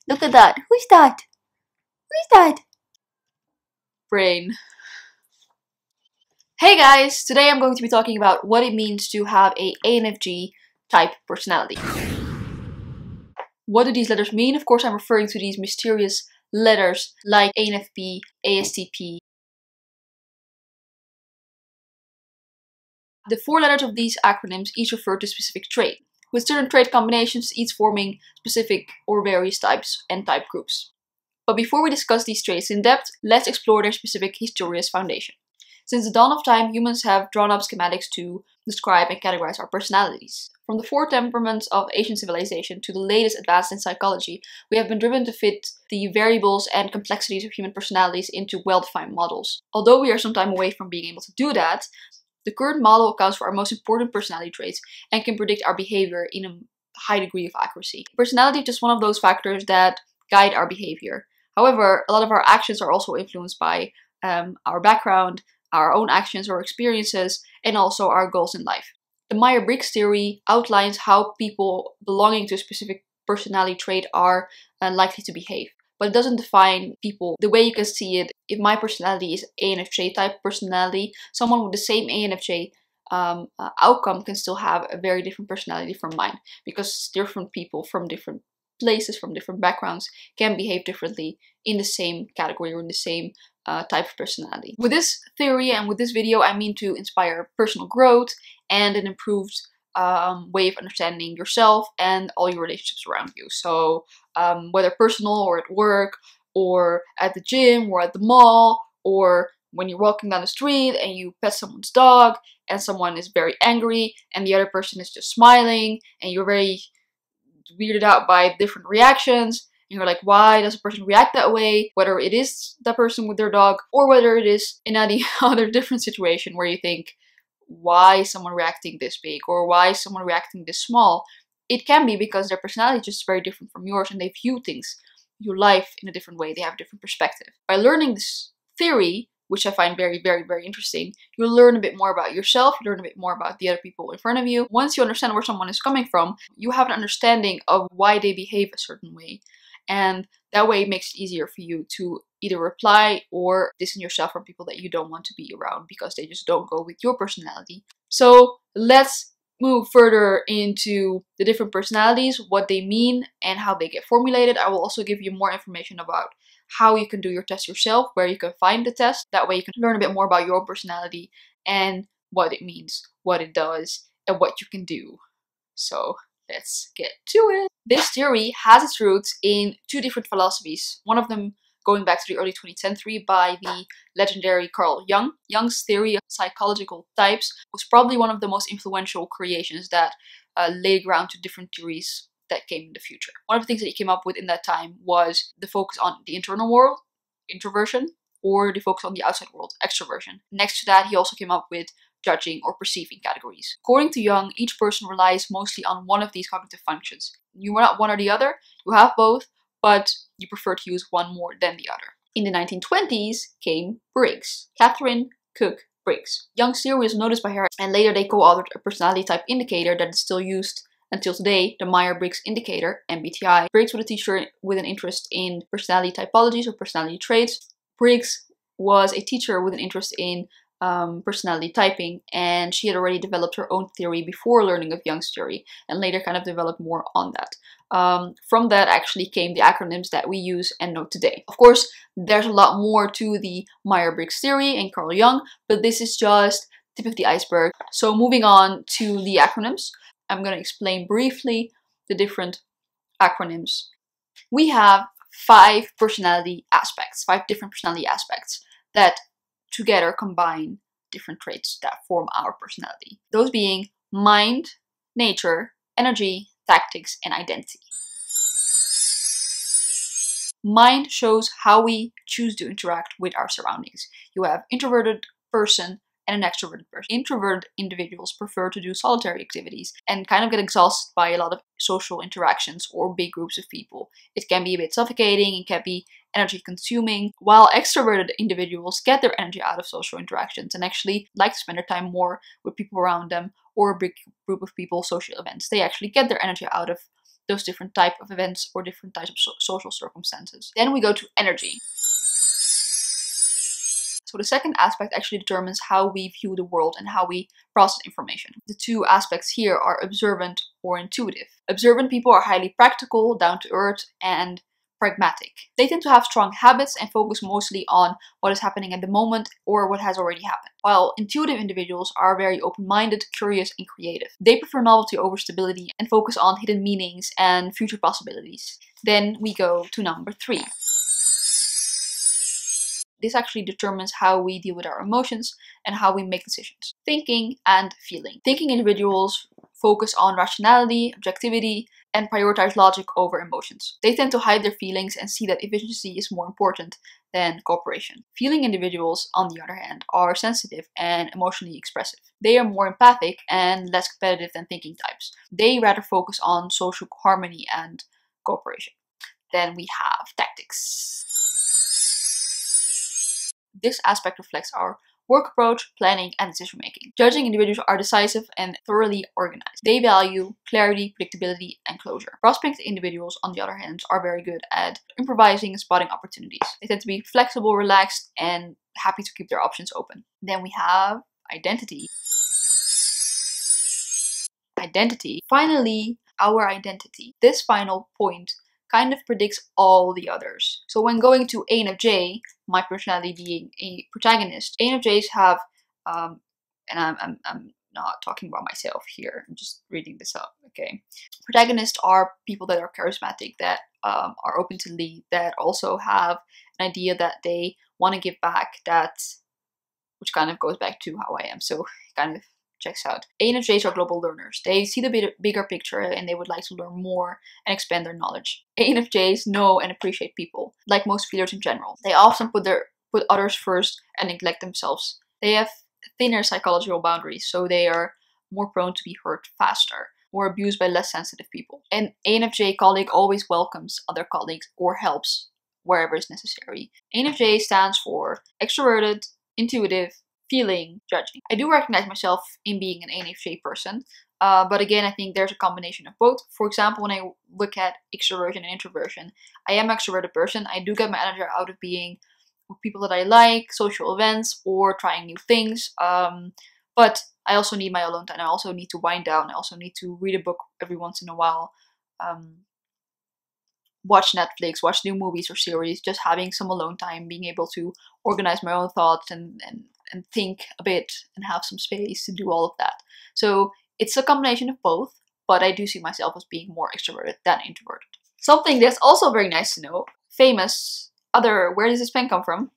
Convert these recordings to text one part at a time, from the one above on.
Look at that. Who's that? Who's that? Brain. Hey guys! Today I'm going to be talking about what it means to have a ENFJ type personality. What do these letters mean? Of course I'm referring to these mysterious letters like ENFP, ASTP. The 4 letters of these acronyms each refer to a specific trait, with certain trait combinations each forming specific or various types and type groups. But before we discuss these traits in depth, let's explore their specific historious foundation. Since the dawn of time, humans have drawn up schematics to describe and categorize our personalities. From the 4 temperaments of Asian civilization to the latest advances in psychology, we have been driven to fit the variables and complexities of human personalities into well-defined models. Although we are some time away from being able to do that, the current model accounts for our most important personality traits and can predict our behavior in a high degree of accuracy. Personality is just one of those factors that guide our behavior. However, a lot of our actions are also influenced by our background, our own actions or experiences, and also our goals in life. The Myers-Briggs theory outlines how people belonging to a specific personality trait are likely to behave, but it doesn't define people the way you can see it. If my personality is ENFJ type personality, someone with the same ENFJ outcome can still have a very different personality from mine, because different people from different places, from different backgrounds, can behave differently in the same category or in the same type of personality. With this theory and with this video, I mean to inspire personal growth and an improved way of understanding yourself and all your relationships around you. So whether personal or at work or at the gym or at the mall, or when you're walking down the street and you pet someone's dog and someone is very angry and the other person is just smiling and you're very weirded out by different reactions. And you're like, why does a person react that way? Whether it is that person with their dog or whether it is in any other different situation where you think, why is someone reacting this big or why is someone reacting this small? It can be because their personality is just very different from yours and they view things, your life, in a different way. They have a different perspective. By learning this theory, which I find very, very, very interesting, you'll learn a bit more about yourself, you learn a bit more about the other people in front of you. Once you understand where someone is coming from, you have an understanding of why they behave a certain way. And that way it makes it easier for you to either reply or distance yourself from people that you don't want to be around because they just don't go with your personality. So let's move further into the different personalities, what they mean and how they get formulated. I will also give you more information about how you can do your test yourself, where you can find the test. That way you can learn a bit more about your own personality and what it means, what it does, and what you can do. So let's get to it. This theory has its roots in 2 different philosophies. One of them going back to the early 20th century by the legendary Carl Jung. Jung's theory of psychological types was probably one of the most influential creations that laid ground to different theories that came in the future. One of the things that he came up with in that time was the focus on the internal world, introversion, or the focus on the outside world, extroversion. Next to that, he also came up with judging or perceiving categories. According to Jung, each person relies mostly on one of these cognitive functions. You are not one or the other, you have both, but you prefer to use one more than the other. In the 1920s came Briggs, Catherine Cook Briggs. Jung's theory was noticed by her, and later they co-authored a personality type indicator that is still used until today, the Myers-Briggs indicator, MBTI. Briggs was a teacher with an interest in personality typologies or personality traits. Briggs was a teacher with an interest in personality typing, and she had already developed her own theory before learning of Jung's theory, and later kind of developed more on that. From that actually came the acronyms that we use and know today. Of course, there's a lot more to the Myers-Briggs theory and Carl Jung, but this is just tip of the iceberg. So moving on to the acronyms, I'm going to explain briefly the different acronyms. We have 5 personality aspects, 5 different personality aspects that together combine different traits that form our personality. Those being mind, nature, energy, tactics, and identity. Mind shows how we choose to interact with our surroundings. You have introverted person and an extroverted person. Introverted individuals prefer to do solitary activities and kind of get exhausted by a lot of social interactions or big groups of people. It can be a bit suffocating, it can be energy consuming, while extroverted individuals get their energy out of social interactions and actually like to spend their time more with people around them or a big group of people, social events. They actually get their energy out of those different type of events or different types of social circumstances. Then we go to energy. So the second aspect actually determines how we view the world and how we process information. The two aspects here are observant or intuitive. Observant people are highly practical, down to earth, and pragmatic. They tend to have strong habits and focus mostly on what is happening at the moment or what has already happened. While intuitive individuals are very open-minded, curious, and creative. They prefer novelty over stability and focus on hidden meanings and future possibilities. Then we go to number 3. This actually determines how we deal with our emotions and how we make decisions. Thinking and feeling. Thinking individuals focus on rationality, objectivity, and prioritize logic over emotions. They tend to hide their feelings and see that efficiency is more important than cooperation. Feeling individuals, on the other hand, are sensitive and emotionally expressive. They are more empathic and less competitive than thinking types. They rather focus on social harmony and cooperation. Then we have tactics. This aspect reflects our work approach, planning, and decision making. Judging individuals are decisive and thoroughly organized. They value clarity, predictability, and closure. Prospect individuals, on the other hand, are very good at improvising and spotting opportunities. They tend to be flexible, relaxed, and happy to keep their options open. Then we have identity. Identity. Finally, our identity. This final point kind of predicts all the others. So when going to ENFJ, my personality being a protagonist, ENFJs have, and I'm not talking about myself here, I'm just reading this up, okay? Protagonists are people that are charismatic, that are open to lead, that also have an idea that they want to give back, which kind of goes back to how I am, so kind of checks out. ENFJs are global learners. They see the bigger picture and they would like to learn more and expand their knowledge. ENFJs know and appreciate people, like most feelers in general. They often put others first and neglect themselves. They have thinner psychological boundaries, so they are more prone to be hurt faster or abused by less sensitive people. An ENFJ colleague always welcomes other colleagues or helps wherever is necessary. ENFJ stands for extroverted, intuitive, feeling, judging. I do recognize myself in being an ENFJ person, but again, I think there's a combination of both. For example, when I look at extroversion and introversion, I am an extroverted person. I do get my energy out of being with people that I like, social events, or trying new things. But I also need my alone time. I also need to wind down. I also need to read a book every once in a while. Watch Netflix, watch new movies or series, just having some alone time, being able to organize my own thoughts and think a bit and have some space to do all of that. So it's a combination of both, but I do see myself as being more extroverted than introverted. Something that's also very nice to know, where does this pen come from?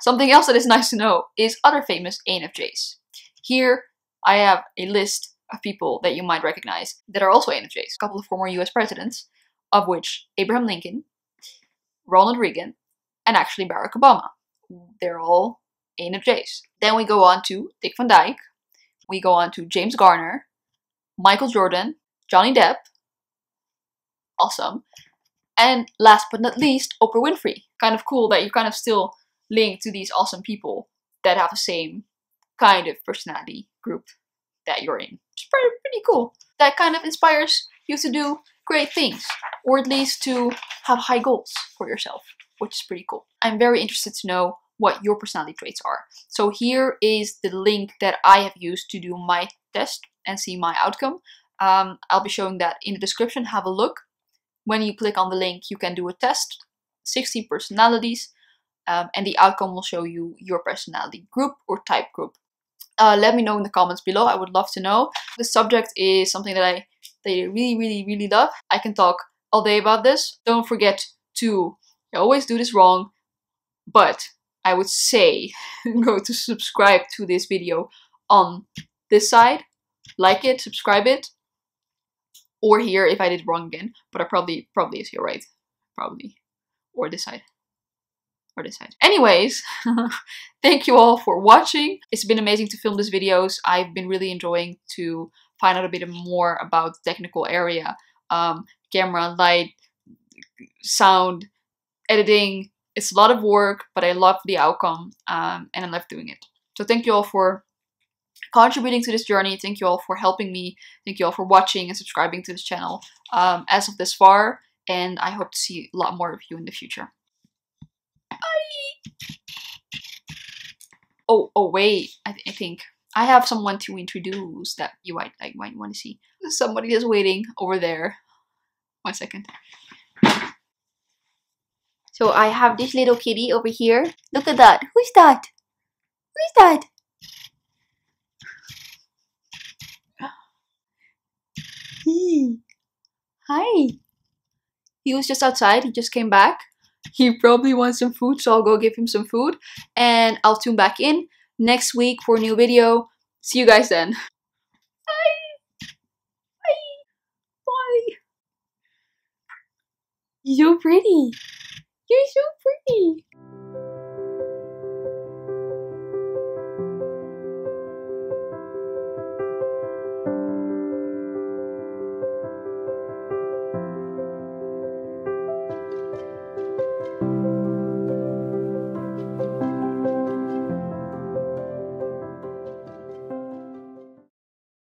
Something else that is nice to know is other famous ENFJs. Here I have a list of people that you might recognize that are also ENFJs. A couple of former US presidents, of which Abraham Lincoln, Ronald Reagan, and actually Barack Obama. They're all ENFJs. Then we go on to Dick Van Dyke. We go on to James Garner, Michael Jordan, Johnny Depp. Awesome. And last but not least, Oprah Winfrey. Kind of cool that you're kind of still linked to these awesome people that have the same kind of personality group that you're in. It's pretty cool. That kind of inspires you to do great things, or at least to have high goals for yourself, which is pretty cool. I'm very interested to know what your personality traits are. So here is the link that I have used to do my test and see my outcome. I'll be showing that in the description. Have a look. When you click on the link, you can do a test, 16 personalities, and the outcome will show you your personality group or type group. Let me know in the comments below. I would love to know. The subject is something that I really love. I can talk all day about this. Don't forget to, I always do this wrong, but I would say go to subscribe to this video on this side. Like it, subscribe it. Or here if I did wrong again. But I probably is here, right? Probably. Or this side. Or this side. Anyways, thank you all for watching. It's been amazing to film these videos. I've been really enjoying to find out a bit more about the technical area. Camera, light, sound, editing. It's a lot of work, but I love the outcome and I love doing it. So thank you all for contributing to this journey. Thank you all for helping me. Thank you all for watching and subscribing to this channel. as of this far, and I hope to see a lot more of you in the future. Oh wait, I think I have someone to introduce that you might want to see. Somebody is waiting over there. 1 second. So I have this little kitty over here. Look at that. Who's that? Who's that? Hi. He was just outside. He just came back. He probably wants some food, so I'll go give him some food. And I'll tune back in next week for a new video. See you guys then. Bye. Bye. Bye. You're so pretty. You're so pretty.